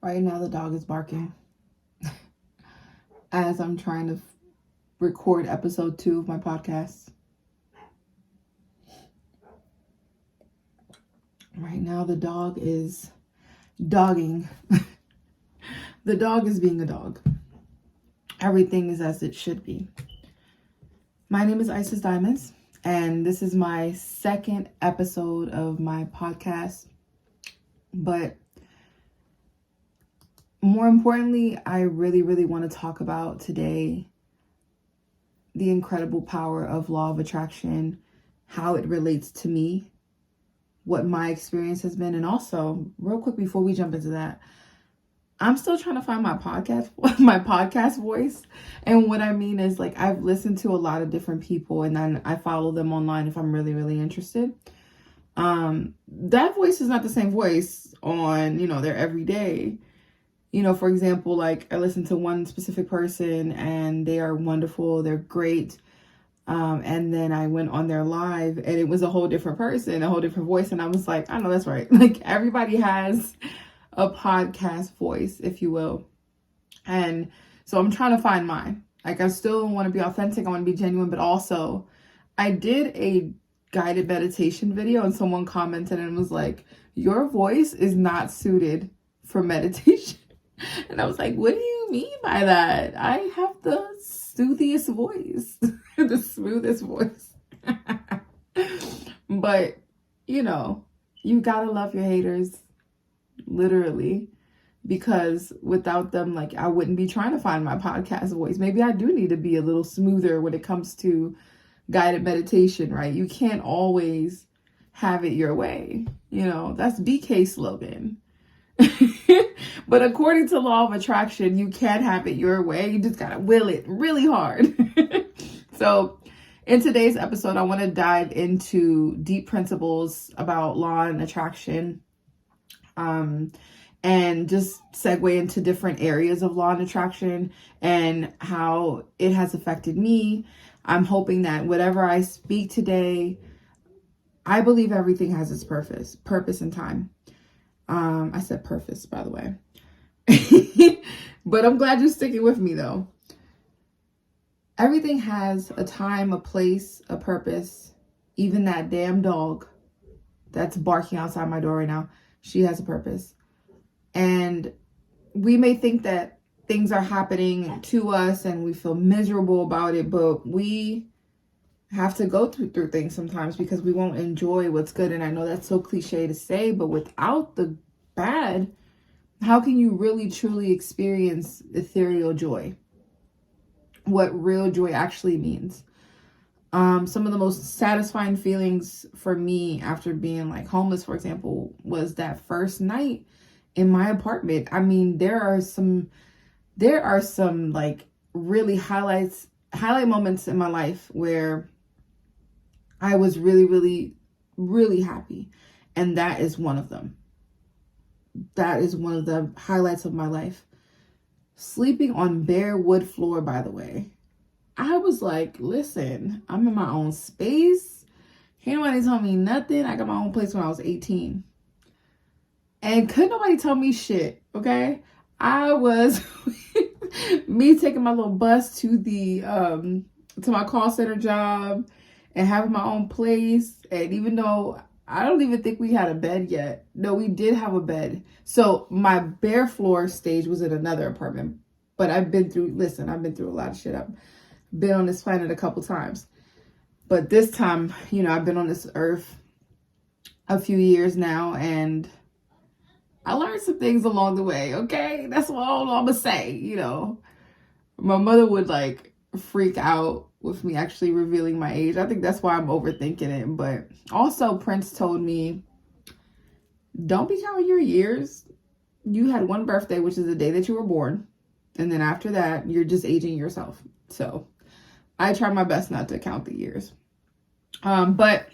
Right now the dog is barking as I'm trying to record episode 2 of my podcast. Right now the dog is dogging. The dog is being a dog. Everything is as it should be. My name is Isis Diamonds, and this is my second episode of my podcast. But more importantly, I really want to talk about today the incredible power of law of attraction, how it relates to me, what my experience has been, and also, real quick before we jump into that, I'm still trying to find my podcast voice. And what I mean is, like, I've listened to a lot of different people and then I follow them online if I'm really interested. That voice is not the same voice on, their everyday. For example, like I listened to one specific person and they are wonderful. They're great. And then I went on their live and it was a whole different person, a whole different voice. And I was like, I know that's right. Like everybody has a podcast voice, if you will. And so I'm trying to find mine. Like I still want to be authentic. I want to be genuine, but also I did a guided meditation video and someone commented and was like, your voice is not suited for meditation. And I was like, what do you mean by that? I have the soothiest voice, the smoothest voice. But, you gotta love your haters, literally, because without them, like, I wouldn't be trying to find my podcast voice. Maybe I do need to be a little smoother when it comes to guided meditation, right? You can't always have it your way. That's BK's slogan. But according to law of attraction, you can't have it your way. You just gotta will it really hard. So in today's episode, I want to dive into deep principles about law and attraction, and just segue into different areas of law and attraction and how it has affected me. I'm hoping that whatever I speak today, I believe everything has its purpose and time. I said purpose, by the way. But I'm glad you're sticking with me, though. Everything has a time, a place, a purpose. Even that damn dog that's barking outside my door right now, she has a purpose. And we may think that things are happening to us and we feel miserable about it, but we have to go through things sometimes because we won't enjoy what's good. And I know that's so cliche to say, but without the bad, how can you really truly experience ethereal joy? What real joy actually means. Some of the most satisfying feelings for me after being like homeless, for example, was that first night in my apartment. I mean, there are some like really highlight moments in my life where I was really happy. And that is one of them. That is one of the highlights of my life. Sleeping on bare wood floor, by the way. I was like, listen, I'm in my own space. Can't nobody tell me nothing. I got my own place when I was 18. And couldn't nobody tell me shit, okay? I was me taking my little bus to to my call center job and having my own place. And even though I don't even think we had a bed yet. No, we did have a bed. So my bare floor stage was in another apartment. But I've been through a lot of shit. I've been on this planet a couple times. But this time, I've been on this earth a few years now. And I learned some things along the way, okay? That's all I'm going to say, My mother would, like, freak out with me actually revealing my age. I think that's why I'm overthinking it. But also Prince told me, don't be counting your years. You had one birthday, which is the day that you were born. And then after that, you're just aging yourself. So I try my best not to count the years. But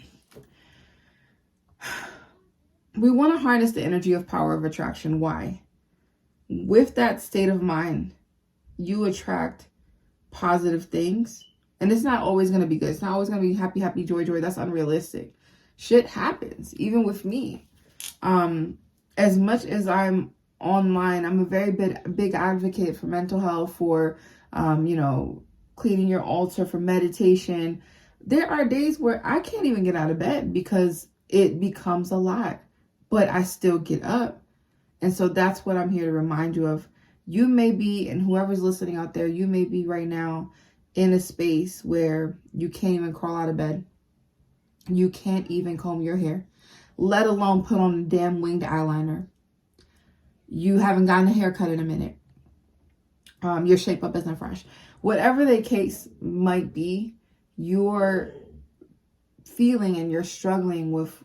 we want to harness the energy of power of attraction. Why? With that state of mind, you attract positive things. And it's not always going to be good. It's not always going to be happy, joy. That's unrealistic. Shit happens, even with me. As much as I'm online. I'm a very big advocate for mental health, for, cleaning your altar, for meditation. There are days where I can't even get out of bed because it becomes a lot, but I still get up. And so that's what I'm here to remind you of. You may be, and whoever's listening out there, you may be right now in a space where you can't even crawl out of bed. You can't even comb your hair, let alone put on a damn winged eyeliner. You haven't gotten a haircut in a minute. Your shape up isn't fresh. Whatever the case might be, you're feeling and you're struggling with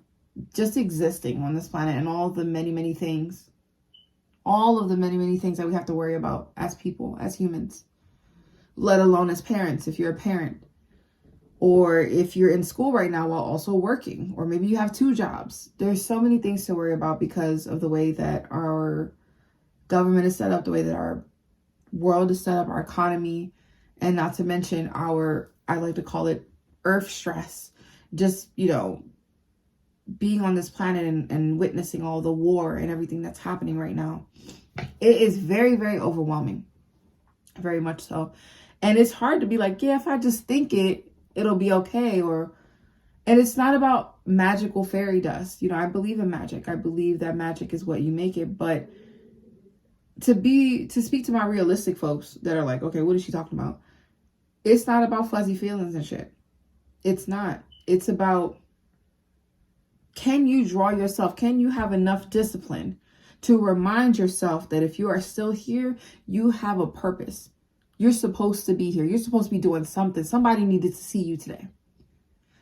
just existing on this planet and all the many, many things. All of the many, many things that we have to worry about as people, as humans, let alone as parents, if you're a parent, or if you're in school right now while also working, or maybe you have 2 jobs. There's so many things to worry about because of the way that our government is set up, the way that our world is set up, our economy, and not to mention I like to call it earth stress. Just, being on this planet and witnessing all the war and everything that's happening right now. It is very, very overwhelming. Very much so. And it's hard to be like, yeah, if I just think it'll be okay. And it's not about magical fairy dust. I believe in magic. I believe that magic is what you make it. But to speak to my realistic folks that are like, okay, what is she talking about? It's not about fuzzy feelings and shit. It's not. It's about, can you draw yourself? Can you have enough discipline to remind yourself that if you are still here, you have a purpose. You're supposed to be here. You're supposed to be doing something. Somebody needed to see you today.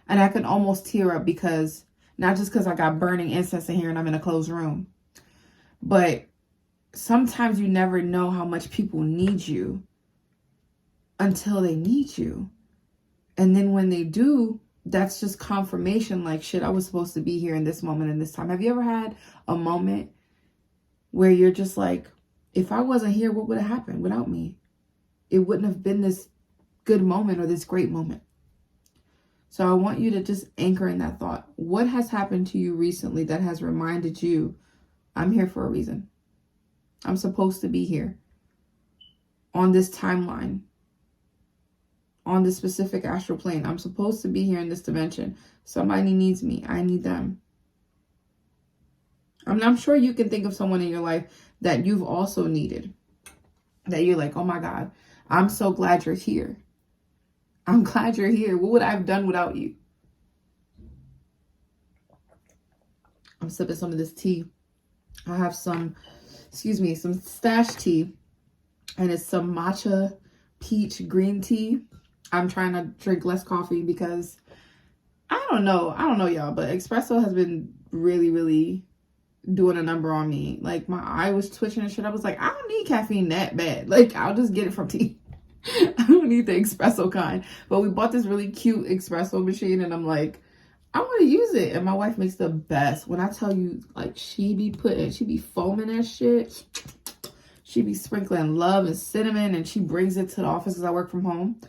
And I can almost tear up because, not just because I got burning incense in here and I'm in a closed room, but sometimes you never know how much people need you until they need you. And then when they do, that's just confirmation, like, shit, I was supposed to be here in this moment and this time. Have you ever had a moment where you're just like, if I wasn't here, what would have happened without me? It wouldn't have been this good moment or this great moment. So I want you to just anchor in that thought. What has happened to you recently that has reminded you, I'm here for a reason? I'm supposed to be here on this timeline, on this specific astral plane. I'm supposed to be here in this dimension. Somebody needs me. I need them. I'm sure you can think of someone in your life that you've also needed. That you're like, oh my God, I'm so glad you're here. I'm glad you're here. What would I have done without you? I'm sipping some of this tea. I have some stash tea. And it's some matcha peach green tea. I'm trying to drink less coffee because I don't know y'all, but espresso has been really, really doing a number on me. Like, my eye was twitching and shit. I was like, I don't need caffeine that bad. Like, I'll just get it from tea. I don't need the espresso kind. But we bought this really cute espresso machine and I'm like, I want to use it. And my wife makes the best. When I tell you, like, she be foaming that shit. She be sprinkling love and cinnamon, and she brings it to the office because I work from home.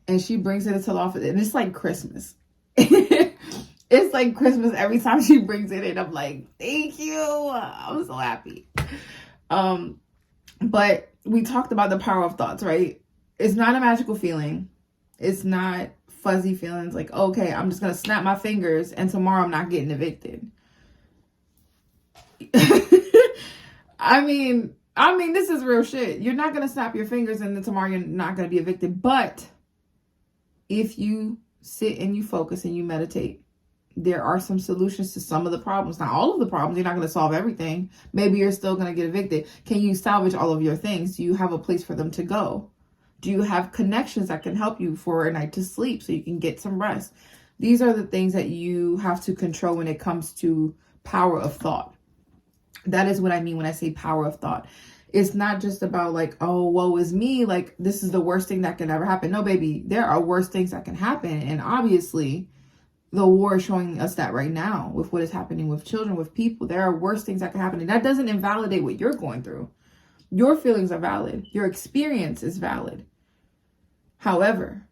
And she brings it to the office, and it's like Christmas. It's like Christmas every time she brings it in. I'm like, thank you. I'm so happy. But we talked about the power of thoughts, right? It's not a magical feeling. It's not fuzzy feelings like, okay, I'm just going to snap my fingers and tomorrow I'm not getting evicted. I mean, this is real shit. You're not going to snap your fingers and then tomorrow you're not going to be evicted. But if you sit and you focus and you meditate, there are some solutions to some of the problems. Not all of the problems. You're not going to solve everything. Maybe you're still going to get evicted. Can you salvage all of your things? Do you have a place for them to go? Do you have connections that can help you for a night to sleep so you can get some rest? These are the things that you have to control when it comes to power of thought. That is what I mean when I say power of thought. It's not just about like, oh, woe is me. Like, this is the worst thing that can ever happen. No, baby, there are worse things that can happen. And obviously, the war is showing us that right now with what is happening with children, with people. There are worse things that can happen. And that doesn't invalidate what you're going through. Your feelings are valid. Your experience is valid. However,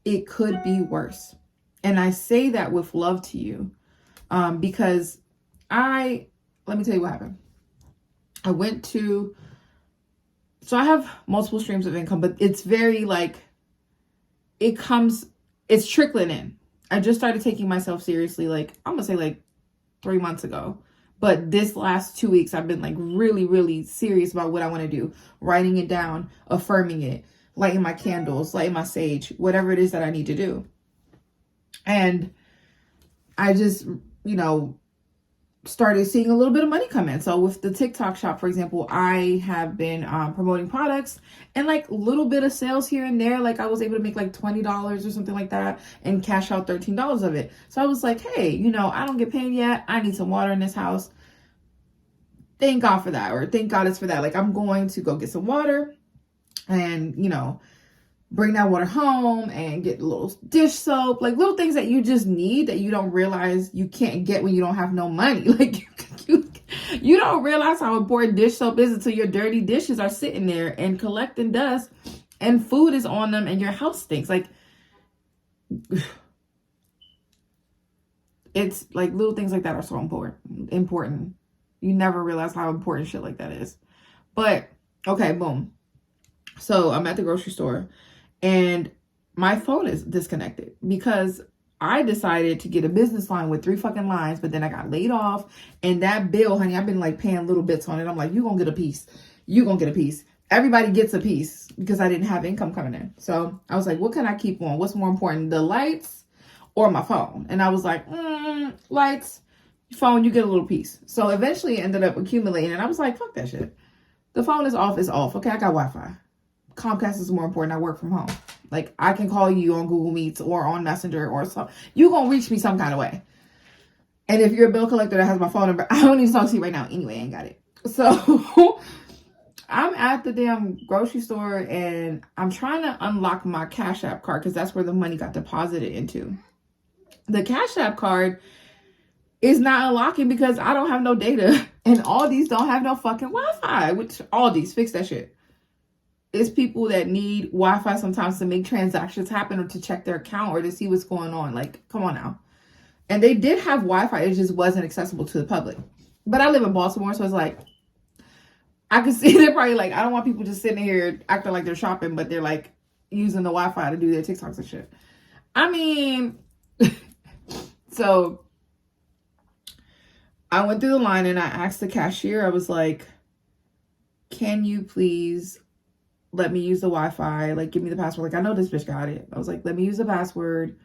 it could be worse. And I say that with love to you because let me tell you what happened. I went to, so I have multiple streams of income, but it's very like, it's trickling in. I just started taking myself seriously, like, I'm gonna say like 3 months ago. But this last 2 weeks, I've been like really, really serious about what I want to do. Writing it down, affirming it, lighting my candles, lighting my sage, whatever it is that I need to do. And I just, started seeing a little bit of money come in. So with the TikTok shop, for example, I have been promoting products and like little bit of sales here and there. Like I was able to make like $20 or something like that and cash out $13 of it. So I was like, hey, I don't get paid yet. I need some water in this house. Thank God for that, or thank God it's for that. Like I'm going to go get some water and, bring that water home and get a little dish soap, like little things that you just need that you don't realize you can't get when you don't have no money. Like you don't realize how important dish soap is until your dirty dishes are sitting there and collecting dust and food is on them and your house stinks. Like it's like little things like that are so important. You never realize how important shit like that is. But okay, boom. So I'm at the grocery store and my phone is disconnected because I decided to get a business line with 3 fucking lines, but then I got laid off. And that bill, honey, I've been like paying little bits on it. I'm like, you gonna get a piece. You gonna get a piece. Everybody gets a piece because I didn't have income coming in. So I was like, what can I keep on? What's more important, the lights or my phone? And I was like, lights, phone, you get a little piece. So eventually it ended up accumulating. And I was like, fuck that shit. The phone is off, it's off. Okay, I got Wi-Fi. Comcast is more important. I work from home. Like I can call you on Google Meets or on Messenger or so. You gonna reach me some kind of way. And if you're a bill collector that has my phone number, I don't need to talk to you right now. Anyway, I ain't got it. So I'm at the damn grocery store and I'm trying to unlock my Cash App card because that's where the money got deposited into. The Cash App card is not unlocking because I don't have no data and Aldi's don't have no fucking Wi-Fi, which Aldi's fix that shit. It's people that need Wi-Fi sometimes to make transactions happen or to check their account or to see what's going on. Like, come on now. And they did have Wi-Fi. It just wasn't accessible to the public. But I live in Baltimore, so it's like, I can see they're probably like, I don't want people just sitting here acting like they're shopping, but they're like using the Wi-Fi to do their TikToks and shit. I mean, so I went through the line and I asked the cashier, I was like, can you please let me use the Wi-Fi, like give me the password. Like I know this bitch got it. I was like, let me use the password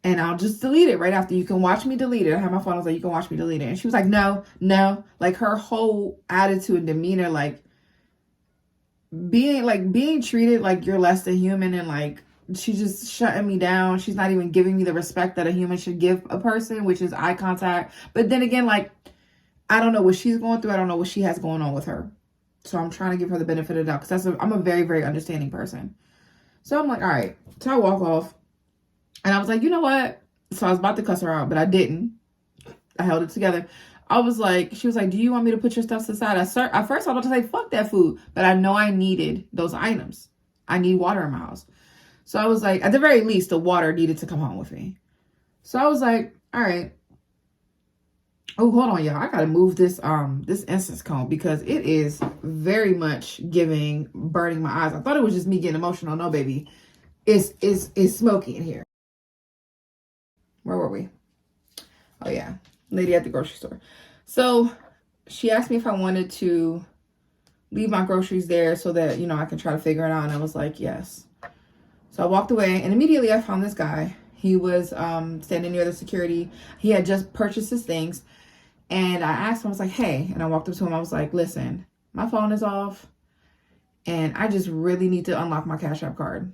and I'll just delete it right after. You can watch me delete it. I had my phone, I was like, you can watch me delete it. And she was like, no. Like her whole attitude and demeanor, like being treated like you're less than human and like she's just shutting me down. She's not even giving me the respect that a human should give a person, which is eye contact. But then again, like I don't know what she's going through. I don't know what she has going on with her. So I'm trying to give her the benefit of the doubt because I'm a very, very understanding person. So I'm like, all right. So I walk off and I was like, you know what? So I was about to cuss her out, but I didn't. I held it together. I was like, she was like, do you want me to put your stuff to the side? At first I was about to say, fuck that food. But I know I needed those items. I need water in my house. So I was like, at the very least, the water needed to come home with me. So I was like, all right. Oh, hold on, y'all. I gotta move this this incense cone because it is very much giving burning my eyes. I thought it was just me getting emotional. No, baby. It's smoky in here. Where were we? Oh yeah. Lady at the grocery store. So she asked me if I wanted to leave my groceries there so that, I can try to figure it out. And I was like, yes. So I walked away and immediately I found this guy. He was standing near the security. He had just purchased his things. And I asked him, I was like, hey, and I walked up to him. I was like, listen, my phone is off and I just really need to unlock my Cash App card.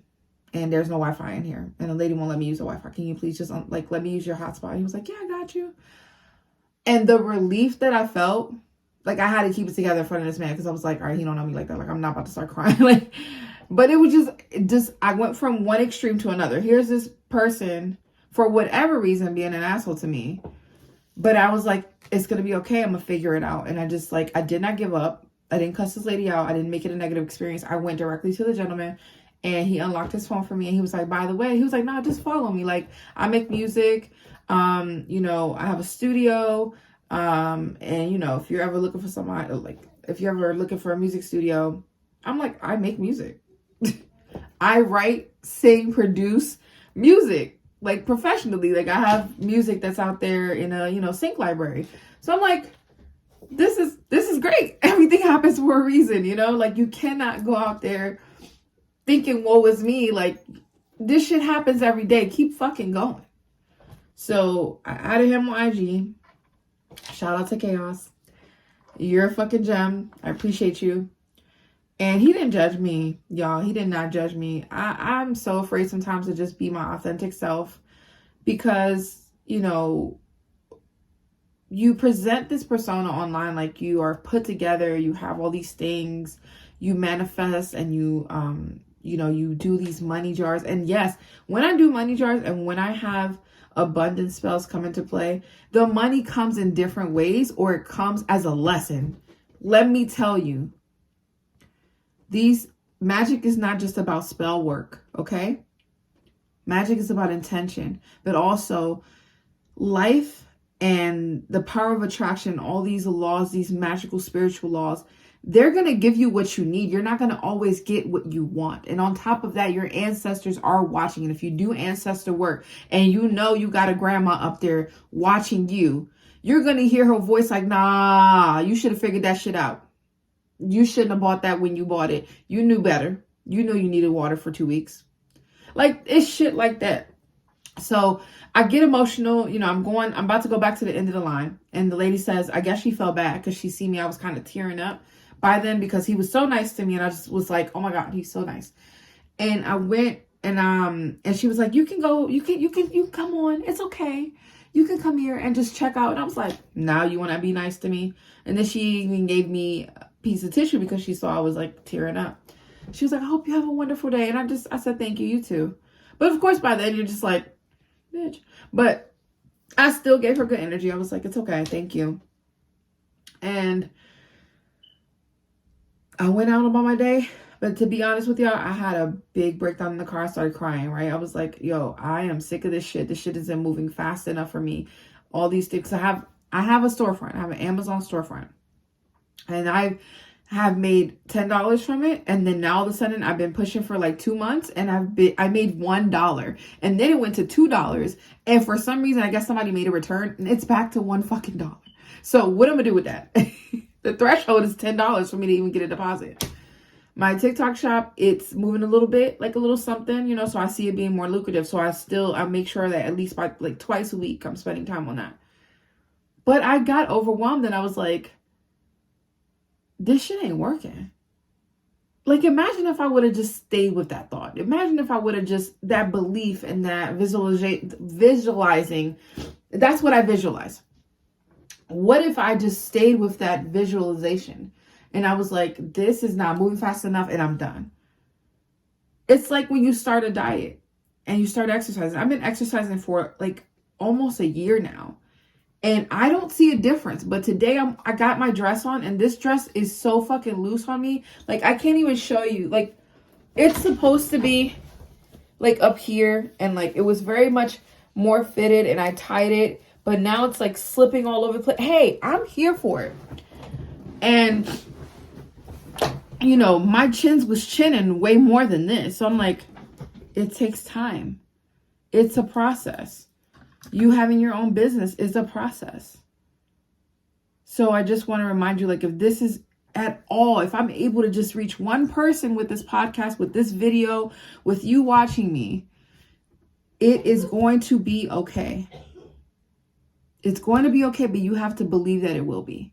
And there's no Wi-Fi in here. And the lady won't let me use the Wi-Fi. Can you please just let me use your hotspot? He was like, yeah, I got you. And the relief that I felt, like I had to keep it together in front of this man because I was like, all right, he don't know me like that. Like I'm not about to start crying. But it was just, I went from one extreme to another. Here's this person, for whatever reason, being an asshole to me. But I was like, it's going to be okay. I'm going to figure it out. And I just I did not give up. I didn't cuss this lady out. I didn't make it a negative experience. I went directly to the gentleman and he unlocked his phone for me. And he was like, by the way, he was like, nah, just follow me. Like I make music. I have a studio. And if you're ever looking for somebody, like if you're ever looking for a music studio, I'm like, I make music. I write, sing, produce music, like professionally. Like I have music that's out there in a, sync library. So I'm like, this is great. Everything happens for a reason, like you cannot go out there thinking, woe is me. Like this shit happens every day. Keep fucking going. So I added him on IG. Shout out to Chaos. You're a fucking gem. I appreciate you. And he didn't judge me, y'all. He did not judge me. I'm so afraid sometimes to just be my authentic self because, you present this persona online like you are put together. You have all these things. You manifest and you do these money jars. And yes, when I do money jars and when I have abundance spells come into play, the money comes in different ways or it comes as a lesson. Let me tell you, magic is not just about spell work, okay? Magic is about intention, but also life and the power of attraction, all these laws, these magical spiritual laws, they're going to give you what you need. You're not going to always get what you want. And on top of that, your ancestors are watching. And if you do ancestor work and you got a grandma up there watching you, you're going to hear her voice like, nah, you should have figured that shit out. You shouldn't have bought that when you bought it. You knew better. You know you needed water for 2 weeks. Like, it's shit like that. So I get emotional. I'm about to go back to the end of the line. And the lady says, I guess she felt bad because she see me. I was kind of tearing up by then because he was so nice to me. And I just was like, oh my God, he's so nice. And I went and she was like, you can go, you can come on. It's okay. You can come here and just check out. And I was like, now you want to be nice to me? And then she even gave me a piece of tissue because she saw I was like tearing up. She was like, I hope you have a wonderful day. And I said, thank you, you too. But of course, by then you're just like, bitch. But I still gave her good energy. I was like, it's okay. Thank you. And I went out about my day. But to be honest with y'all, I had a big breakdown in the car. I started crying, right? I was like, yo, I am sick of this shit. This shit isn't moving fast enough for me. All these things. I have a storefront. I have an Amazon storefront. And I have made $10 from it. And then now all of a sudden I've been pushing for like 2 months and I made $1. And then it went to $2. And for some reason, I guess somebody made a return and it's back to $1 fucking dollar. So what am I gonna do with that? The threshold is $10 for me to even get a deposit. My TikTok shop, it's moving a little bit, like a little something, so I see it being more lucrative. So I make sure that at least by like twice a week, I'm spending time on that. But I got overwhelmed and I was like, this shit ain't working. Like, imagine if I would have just stayed with that thought. Imagine if I would have just, that belief and that visualizing, that's what I visualize. What if I just stayed with that visualization? And I was like, this is not moving fast enough and I'm done. It's like when you start a diet and you start exercising. I've been exercising for like almost a year now. And I don't see a difference. But today I got my dress on and this dress is so fucking loose on me. Like, I can't even show you. Like, it's supposed to be like up here. And like, it was very much more fitted and I tied it. But now it's like slipping all over the place. Hey, I'm here for it. And my chins was chinning way more than this. So I'm like, it takes time. It's a process. You having your own business is a process. So I just want to remind you, like, if this is at all, if I'm able to just reach one person with this podcast, with this video, with you watching me, it is going to be okay. It's going to be okay, but you have to believe that it will be.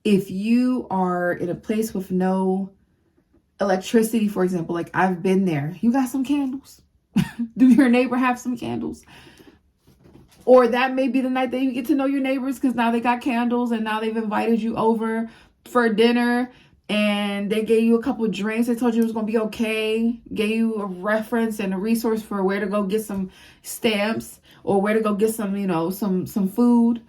If you are in a place with no electricity, for example, like I've been there, you got some candles. Do your neighbor have some candles? Or that may be the night that you get to know your neighbors because now they got candles and now they've invited you over for dinner and they gave you a couple of drinks. They told you it was going to be okay. Gave you a reference and a resource for where to go get some stamps or where to go get some, some food.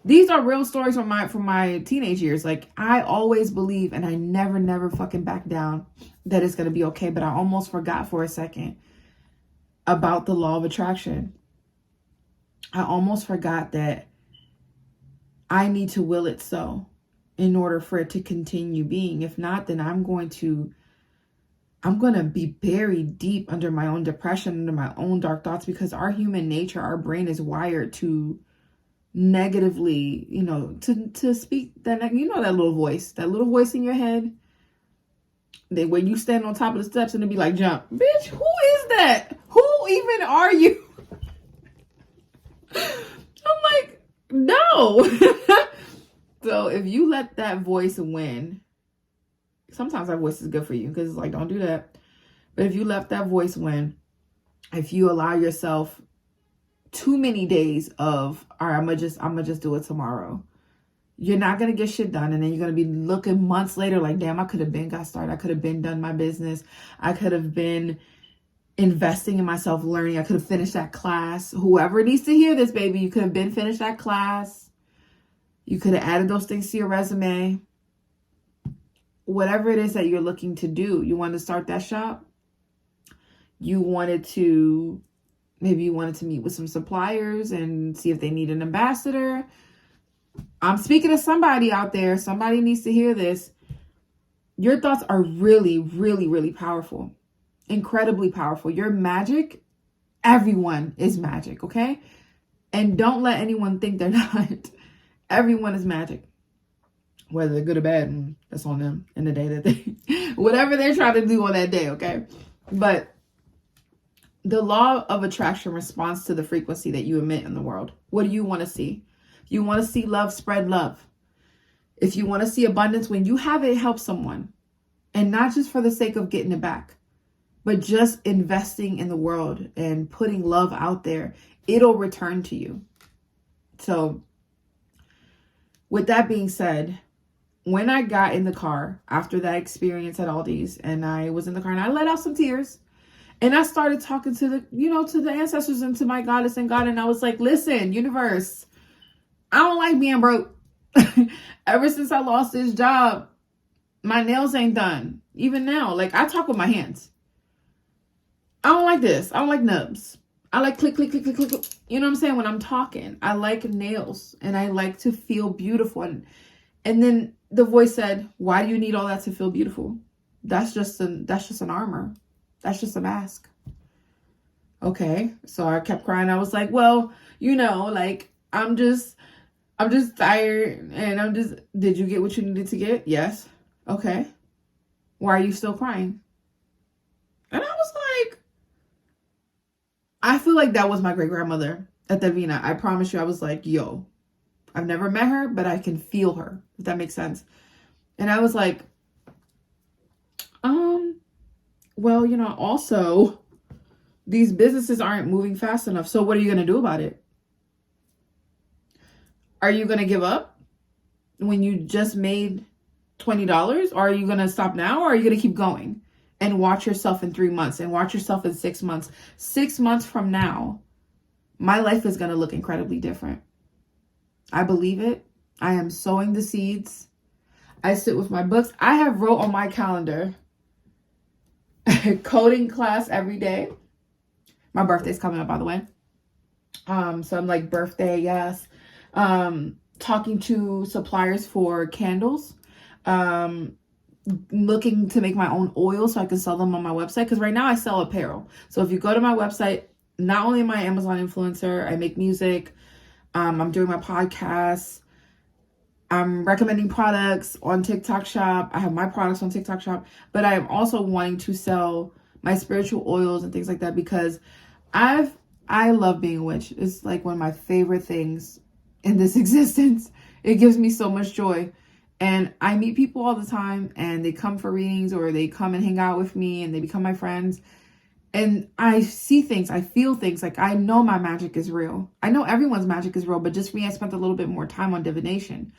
These are real stories from my teenage years. Like, I always believe, and I never fucking back down, that it's going to be okay. But I almost forgot for a second about the law of attraction. I almost forgot that I need to will it so. in order for it to continue being. If not, then I'm going to be buried deep under my own depression, under my own dark thoughts, because our human nature, our brain is wired to negatively, to speak that, that little voice in your head, that when you stand on top of the steps and it be like, jump, bitch, who is that? Who even are you? I'm like, no. So if you let that voice win, sometimes that voice is good for you, because it's like, don't do that. But if you let that voice win, if you allow yourself too many days of, all right, I'm gonna just do it tomorrow, you're not gonna get shit done. And then you're gonna be looking months later like, damn, I could have been got started. I could have been done my business. I could have been investing in myself, learning. I could have finished that class. Whoever needs to hear this, baby, you could have been finished that class. You could have added those things to your resume. Whatever it is that you're looking to do, you want to start that shop. Maybe you wanted to meet with some suppliers and see if they need an ambassador. I'm speaking to somebody out there. Somebody needs to hear this. Your thoughts are really, really, really powerful. Incredibly powerful. You're magic. Everyone is magic, okay? And don't let anyone think they're not. Everyone is magic. Whether they're good or bad, that's on them in the day that they, whatever they're trying to do on that day, okay? But the law of attraction responds to the frequency that you emit in the world. What do you want to see? If you want to see love, spread love. If you want to see abundance, when you have it, help someone. And not just for the sake of getting it back, but just investing in the world and putting love out there, it'll return to you. So with that being said, when I got in the car after that experience at Aldi's, and I was in the car and I let out some tears, and I started talking to the ancestors and to my goddess and God. And I was like, listen, universe, I don't like being broke. Ever since I lost this job, my nails ain't done. Even now, like, I talk with my hands. I don't like this. I don't like nubs. I like click, click, click, click, click, click. You know what I'm saying? When I'm talking, I like nails and I like to feel beautiful. And then the voice said, why do you need all that to feel beautiful? That's just an armor. That's just a mask. Okay. So I kept crying. I was like, well, like, I'm just tired, and did you get what you needed to get? Yes. Okay. Why are you still crying? And I was like, I feel like that was my great grandmother at Davina. I promise you, I was like, yo, I've never met her, but I can feel her, if that makes sense. And I was like, well, also these businesses aren't moving fast enough. So what are you going to do about it? Are you going to give up when you just made $20? Or are you going to stop now? Or are you going to keep going and watch yourself in 3 months and watch yourself in 6 months? 6 months from now, my life is going to look incredibly different. I believe it. I am sowing the seeds. I sit with my books. I have wrote on my calendar coding class every day. My birthday's coming up, by the way. So I'm like, birthday, yes. Talking to suppliers for candles. Looking to make my own oil so I can sell them on my website. Because right now I sell apparel. So if you go to my website, not only am I an Amazon influencer, I make music. I'm doing my podcasts. I'm recommending products on TikTok Shop. I have my products on TikTok Shop. But I am also wanting to sell my spiritual oils and things like that, because I love being a witch. It's like one of my favorite things in this existence. It gives me so much joy. And I meet people all the time, and they come for readings, or they come and hang out with me, and they become my friends. And I see things, I feel things. Like, I know my magic is real. I know everyone's magic is real, but just for me, I spent a little bit more time on divination.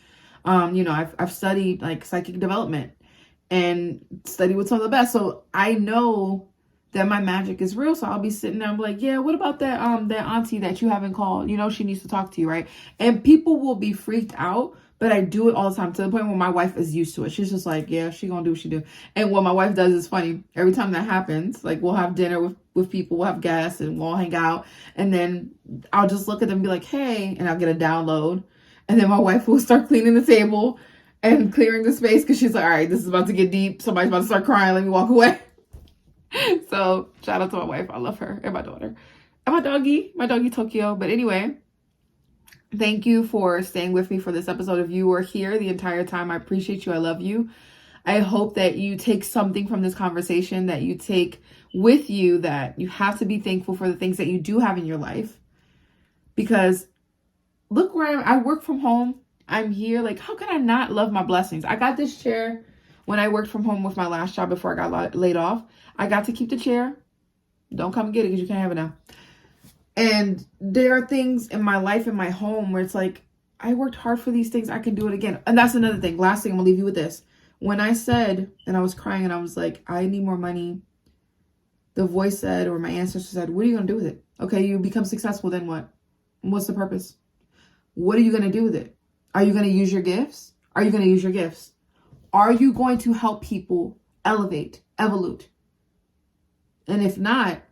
I've studied like psychic development and studied with some of the best. So I know that my magic is real. So I'll be sitting there and be like, yeah, what about that auntie that you haven't called? She needs to talk to you, right? And people will be freaked out, but I do it all the time, to the point where my wife is used to it. She's just like, yeah, she gonna do what she do. And what my wife does is funny. Every time that happens, like, we'll have dinner with people, we'll have guests, and we'll all hang out. And then I'll just look at them and be like, hey, and I'll get a download. And then my wife will start cleaning the table. and clearing the space because she's like, all right, this is about to get deep. Somebody's about to start crying. Let me walk away. So shout out to my wife. I love her, and my daughter, and my doggy Tokyo. But anyway, thank you for staying with me for this episode. If you were here the entire time, I appreciate you. I love you. I hope that you take something from this conversation, that you take with you that you have to be thankful for the things that you do have in your life. Because look where I work from home. I'm here. Like, how can I not love my blessings? I got this chair when I worked from home with my last job before I got laid off. I got to keep the chair. Don't come and get it because you can't have it now. And there are things in my life, in my home, where it's like, I worked hard for these things. I can do it again. And that's another thing. Last thing, I'm going to leave you with this. When I said, and I was crying and I was like, I need more money, the voice said, or my ancestor said, what are you going to do with it? Okay, you become successful, then what? What's the purpose? What are you going to do with it? Are you going to use your gifts? Are you going to use your gifts? Are you going to help people elevate, evolute? And if not,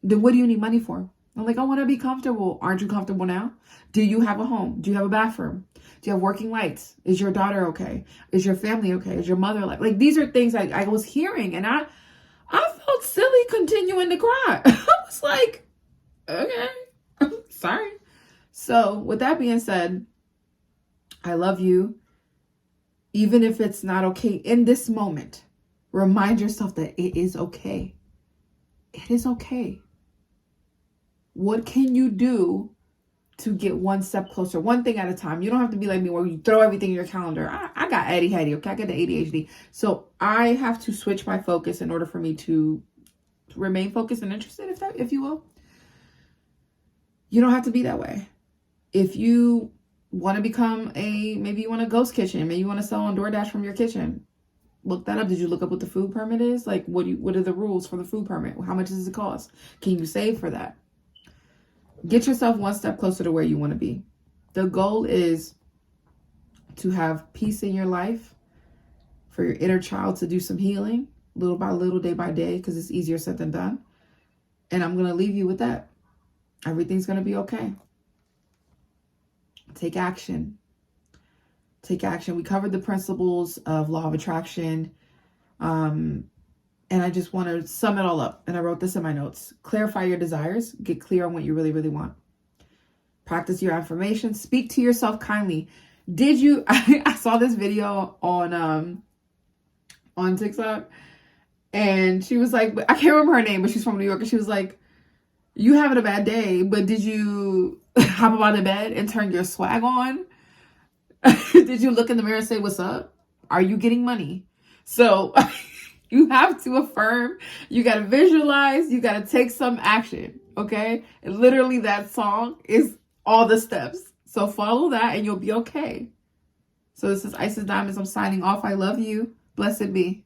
then what do you need money for? I'm like, I want to be comfortable. Aren't you comfortable now? Do you have a home? Do you have a bathroom? Do you have working lights? Is your daughter okay? Is your family okay? Is your mother like these are things I was hearing, and I felt silly continuing to cry. I was like, okay, sorry. So with that being said, I love you. Even if it's not okay in this moment, remind yourself that it is okay. It is okay. What can you do to get one step closer, one thing at a time? You don't have to be like me where you throw everything in your calendar. I got ADHD, okay? I got the ADHD. So I have to switch my focus in order for me to remain focused and interested, if you will. You don't have to be that way. If you want to become maybe you want a ghost kitchen, maybe you want to sell on DoorDash from your kitchen, look that up. Did you look up what the food permit is? Like, what are the rules for the food permit? How much does it cost? Can you save for that? Get yourself one step closer to where you want to be. The goal is to have peace in your life, for your inner child to do some healing, little by little, day by day, because it's easier said than done. And I'm going to leave you with that. Everything's going to be okay. Take action. Take action. We covered the principles of law of attraction. And I just want to sum it all up. And I wrote this in my notes. Clarify your desires. Get clear on what you really, really want. Practice your affirmations. Speak to yourself kindly. I saw this video on TikTok. And she was like, I can't remember her name, but she's from New York. And she was like, you having a bad day, but did you hop up out of bed and turn your swag on? Did you look in the mirror and say, what's up? Are you getting money? So you have to affirm. You got to visualize. You got to take some action. Okay. And literally that song is all the steps. So follow that and you'll be okay. So this is Isis Diamonds. I'm signing off. I love you. Blessed be.